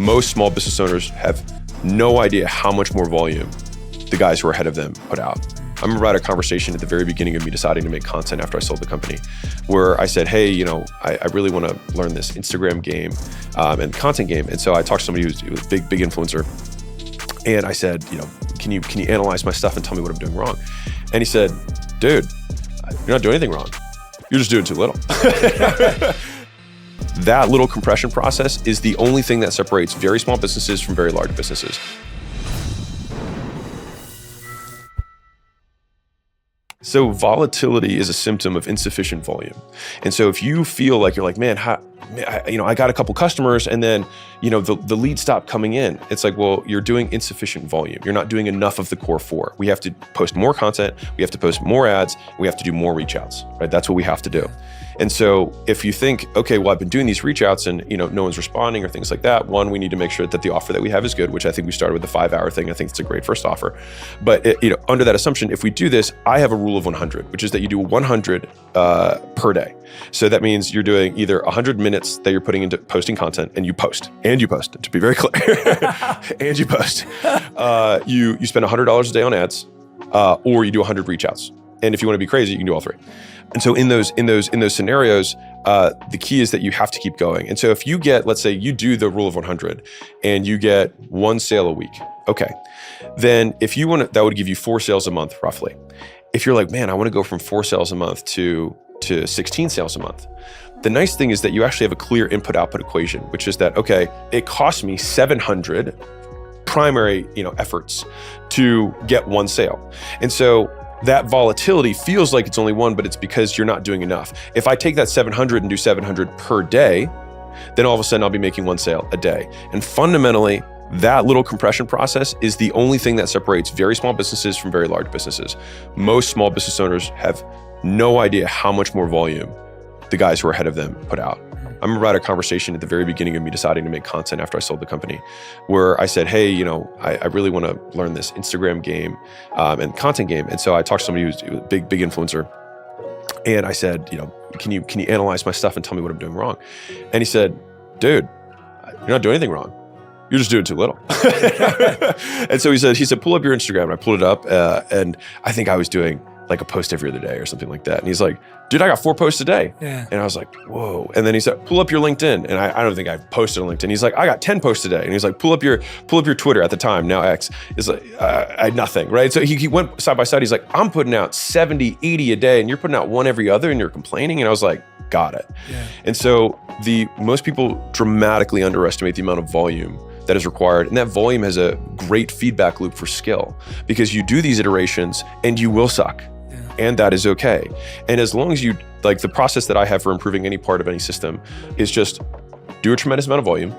Most small business owners have no idea how much more volume the guys who are ahead of them put out. I remember I had a conversation at the very beginning of me deciding to make content after I sold the company, where I said, hey, I really want to learn this Instagram game and content game. And so I talked to somebody who's a big influencer. And I said, can you analyze my stuff and tell me what I'm doing wrong? And he said, dude, you're not doing anything wrong. You're just doing too little. That little compression process is the only thing that separates very small businesses from very large businesses. So volatility is a symptom of insufficient volume. And so if you feel like you're like, man, I got a couple customers and then, the leads stopped coming in. It's like, well, you're doing insufficient volume. You're not doing enough of the core four. We have to post more content. We have to post more ads. We have to do more reach outs, right? That's what we have to do. And so if you think, okay, well, I've been doing these reach outs and, no one's responding or things like that. One, we need to make sure that the offer that we have is good, which I think we started with the 5-hour thing. I think it's a great first offer. But under that assumption, if we do this, I have a rule of 100, which is that you do 100 per day. So that means you're doing either 100 minutes that you're putting into posting content, and you post, to be very clear, and you post. You spend $100 a day on ads, or you do 100 reach outs. And if you want to be crazy, you can do all three. And so in those scenarios, the key is that you have to keep going. And so if you get, let's say you do the rule of 100 and you get 1 sale a week, okay, then if you want to, that would give you 4 sales a month roughly. If you're like, man, I want to go from 4 sales a month to 16 sales a month. The nice thing is that you actually have a clear input-output equation, which is that, okay, it costs me 700 primary, efforts to get 1 sale. And so that volatility feels like it's only 1, but it's because you're not doing enough. If I take that 700 and do 700 per day, then all of a sudden I'll be making 1 sale a day. And fundamentally, that little compression process is the only thing that separates very small businesses from very large businesses. Most small business owners have no idea how much more volume the guys who are ahead of them put out. I remember I had a conversation at the very beginning of me deciding to make content after I sold the company, where I said, hey, I really want to learn this Instagram game and content game. And so I talked to somebody who's a big influencer. And I said, can you analyze my stuff and tell me what I'm doing wrong? And he said, dude, you're not doing anything wrong. You're just doing too little. And so he said, pull up your Instagram. And I pulled it up and I think I was doing like a post every other day or something like that. And he's like, dude, I got 4 posts a day. Yeah. And I was like, whoa. And then he said, pull up your LinkedIn. And I don't think I posted on LinkedIn. He's like, I got 10 posts a day. And he's like, pull up your Twitter at the time, now X. Is like, I had nothing, right? So he went side by side. He's like, I'm putting out 70, 80 a day and you're putting out 1 every other and you're complaining. And I was like, got it. Yeah. And so most people dramatically underestimate the amount of volume that is required. And that volume has a great feedback loop for skill, because you do these iterations and you will suck. And that is okay. And as long as you, like, the process that I have for improving any part of any system is just do a tremendous amount of volume.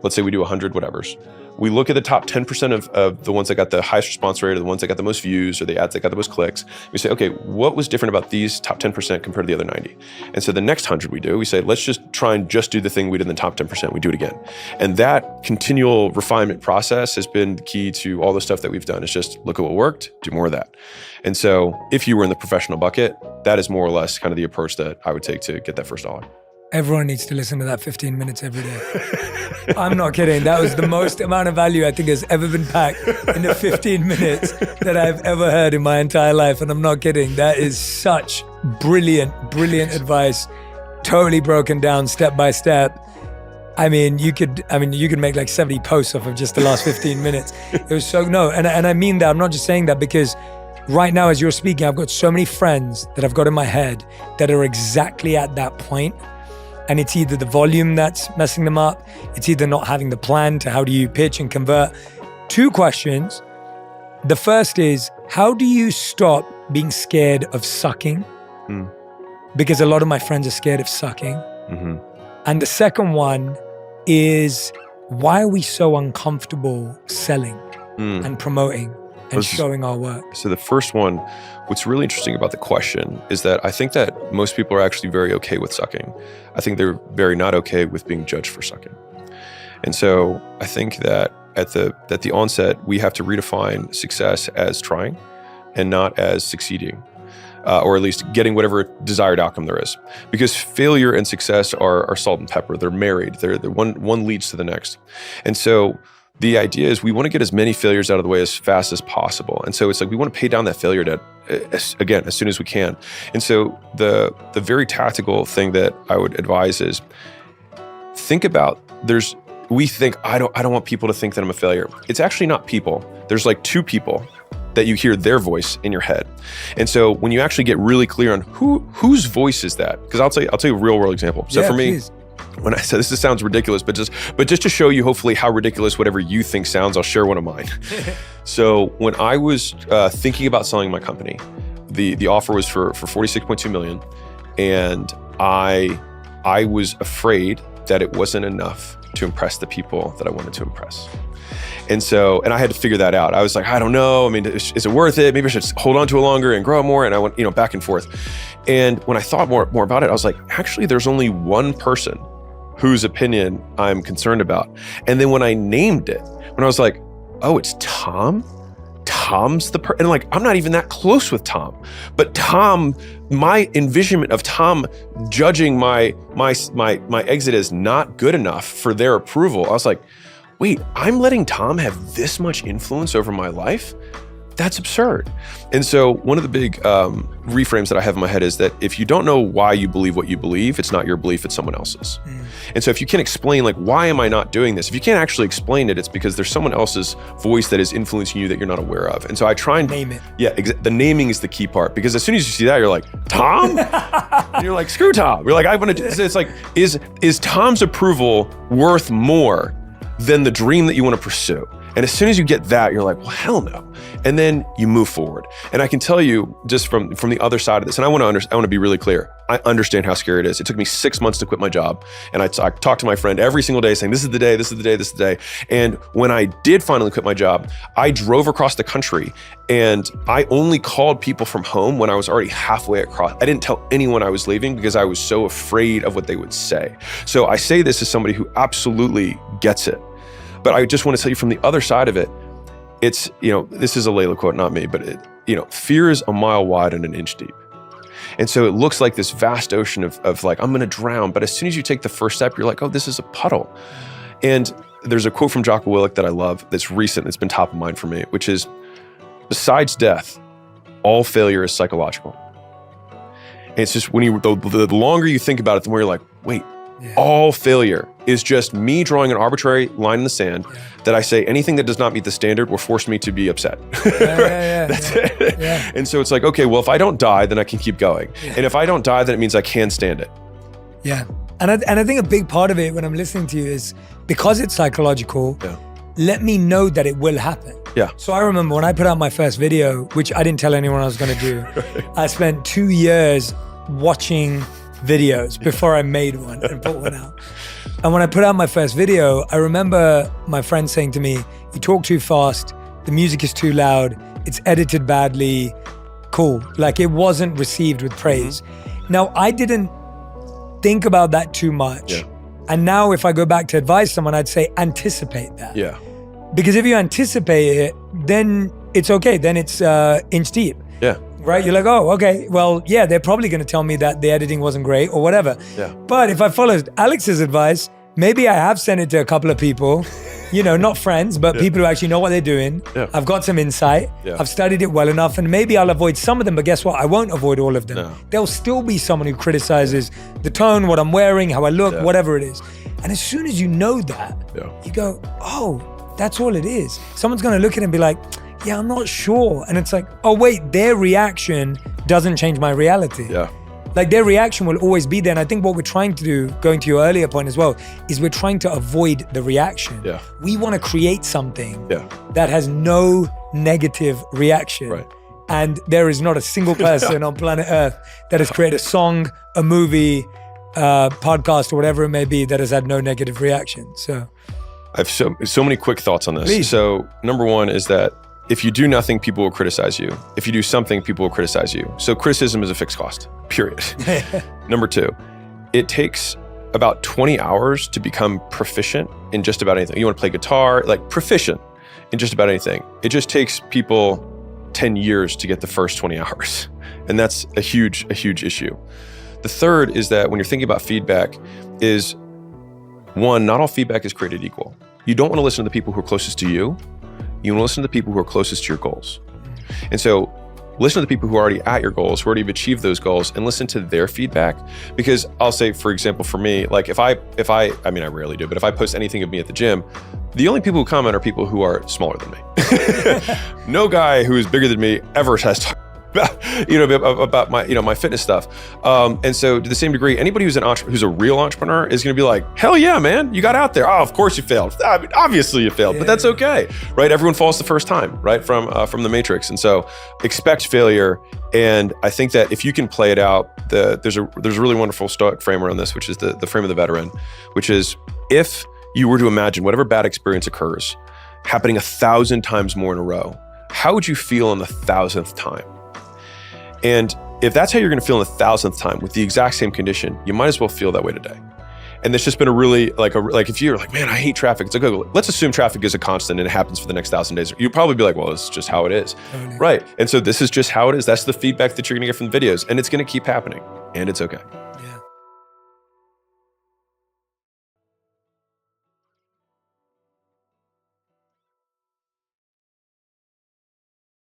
Let's say we do 100 whatevers. We look at the top 10% of the ones that got the highest response rate, or the ones that got the most views, or the ads that got the most clicks. We say, okay, what was different about these top 10% compared to the other 90? And so the next 100 we say, let's just try and just do the thing we did in the top 10%. We do it again. And that continual refinement process has been the key to all the stuff that we've done. It's just look at what worked, do more of that. And so if you were in the professional bucket, that is more or less kind of the approach that I would take to get that first dollar. Everyone needs to listen to that 15 minutes every day. I'm not kidding. That was the most amount of value I think has ever been packed in the 15 minutes that I've ever heard in my entire life. And I'm not kidding. That is such brilliant advice. Totally broken down step by step. You could make like 70 posts off of just the last 15 minutes. It was and I mean that. I'm not just saying that because right now as you're speaking, I've got so many friends that I've got in my head that are exactly at that point. And it's either the volume that's messing them up, it's either not having the plan to how do you pitch and convert. 2 questions. The first is, how do you stop being scared of sucking? Because a lot of my friends are scared of sucking. Mm-hmm. And the second one is, why are we so uncomfortable selling and promoting and showing our work? So the first one, what's really interesting about the question is that I think that most people are actually very okay with sucking. I think they're very not okay with being judged for sucking. And so I think that at the onset, we have to redefine success as trying and not as succeeding. or at least getting whatever desired outcome there is. Because failure and success are salt and pepper. They're married. They're one leads to the next. And so the idea is we want to get as many failures out of the way as fast as possible. And so it's like we want to pay down that failure debt, again, as soon as we can. And so the very tactical thing that I would advise is think about, we think, I don't want people to think that I'm a failure. It's actually not people. There's like two people that you hear their voice in your head. And so when you actually get really clear on whose voice is that, because I'll tell you a real world example. So for me, please. When I said this sounds ridiculous, but just to show you hopefully how ridiculous whatever you think sounds, I'll share one of mine. So when I was thinking about selling my company, the offer was for $46.2 million, and I was afraid that it wasn't enough to impress the people that I wanted to impress. And I had to figure that out. I was like, I don't know. I mean, is it worth it? Maybe I should hold on to it longer and grow it more. And I went, back and forth. And when I thought more about it, I was like, actually, there's only one person whose opinion I'm concerned about. And then when I named it, when I was like, oh, it's Tom? Tom's the person. And like, I'm not even that close with Tom. But Tom, my envisionment of Tom judging my exit as not good enough for their approval, I was like, wait, I'm letting Tom have this much influence over my life? That's absurd. And so one of the big reframes that I have in my head is that if you don't know why you believe what you believe, it's not your belief, it's someone else's. And so if you can't explain, like, why am I not doing this? If you can't actually explain it, it's because there's someone else's voice that is influencing you that you're not aware of. And so I try and name it. Yeah, the naming is the key part, because as soon as you see that, you're like, Tom? And you're like, screw Tom. You're like, I want to. It's like, is Tom's approval worth more than the dream that you want to pursue? And as soon as you get that, you're like, well, hell no. And then you move forward. And I can tell you just from the other side of this, and I want to be really clear. I understand how scary it is. It took me 6 months to quit my job. And I talked to my friend every single day saying, this is the day, this is the day, this is the day. And when I did finally quit my job, I drove across the country and I only called people from home when I was already halfway across. I didn't tell anyone I was leaving because I was so afraid of what they would say. So I say this as somebody who absolutely gets it. But I just want to tell you from the other side of it, it's, this is a Layla quote, not me, but fear is a mile wide and an inch deep. And so it looks like this vast ocean of like, I'm going to drown. But as soon as you take the first step, you're like, oh, this is a puddle. And there's a quote from Jocko Willink that I love that's recent, that's been top of mind for me, which is, besides death, all failure is psychological. And it's just the longer you think about it, the more you're like, wait, all failure is just me drawing an arbitrary line in the sand that I say anything that does not meet the standard will force me to be upset. That's it. Yeah. And so it's like, okay, well, if I don't die, then I can keep going. Yeah. And if I don't die, then it means I can stand it. Yeah. And I think a big part of it when I'm listening to you is because it's psychological, let me know that it will happen. Yeah. So I remember when I put out my first video, which I didn't tell anyone I was going to do, I spent 2 years watching videos before I made one and put one out. And when I put out my first video, I remember my friend saying to me, you talk too fast, the music is too loud, it's edited badly, cool. Like, it wasn't received with praise. Now, I didn't think about that too much. Yeah. And now if I go back to advise someone, I'd say anticipate that. Yeah. Because if you anticipate it, then it's okay. Then it's inch deep. Yeah. Right? You're like, oh, okay, well, yeah, they're probably going to tell me that the editing wasn't great or whatever. Yeah. But if I followed Alex's advice, maybe I have sent it to a couple of people, not friends, but people who actually know what they're doing. Yeah. I've got some insight. Yeah. I've studied it well enough, and maybe I'll avoid some of them, but guess what? I won't avoid all of them. No. There'll still be someone who criticizes the tone, what I'm wearing, how I look, whatever it is. And as soon as you know that, you go, oh, that's all it is. Someone's going to look at it and be like, yeah, I'm not sure. And it's like, oh wait, their reaction doesn't change my reality. Yeah. Like, their reaction will always be there. And I think what we're trying to do, going to your earlier point as well, is we're trying to avoid the reaction. Yeah. We want to create something that has no negative reaction. Right. And there is not a single person on planet Earth that has created a song, a movie, podcast, or whatever it may be that has had no negative reaction. So I have so many quick thoughts on this. Please. So number one is that if you do nothing, people will criticize you. If you do something, people will criticize you. So criticism is a fixed cost, period. Number two, it takes about 20 hours to become proficient in just about anything. You want to play guitar, like proficient in just about anything. It just takes people 10 years to get the first 20 hours. And that's a huge issue. The third is that when you're thinking about feedback is, one, not all feedback is created equal. You don't want to listen to the people who are closest to you. You want to listen to the people who are closest to your goals. And so listen to the people who are already at your goals, who already have achieved those goals, and listen to their feedback. Because I'll say, for example, for me, like if I mean, I rarely do, but if I post anything of me at the gym, the only people who comment are people who are smaller than me. No guy who is bigger than me ever has talked about my, my fitness stuff. And so to the same degree, anybody who's who's a real entrepreneur is going to be like, hell yeah, man, you got out there. Oh, of course you failed. I mean, obviously you failed, but that's okay, right? Everyone falls the first time, right? From the Matrix. And so expect failure. And I think that if you can play it out, there's a really wonderful Stoic frame around this, which is the frame of the veteran, which is if you were to imagine whatever bad experience occurs happening 1,000 times more in a row, how would you feel on the 1,000th time? And if that's how you're going to feel in the 1,000th time with the exact same condition, you might as well feel that way today. And there's just been a really, like if you're like, man, I hate traffic. It's like, okay, let's assume traffic is a constant and it happens for the next 1,000 days. You'd probably be like, well, it's just how it is. Right. And so this is just how it is. That's the feedback that you're going to get from the videos. And it's going to keep happening. And it's okay.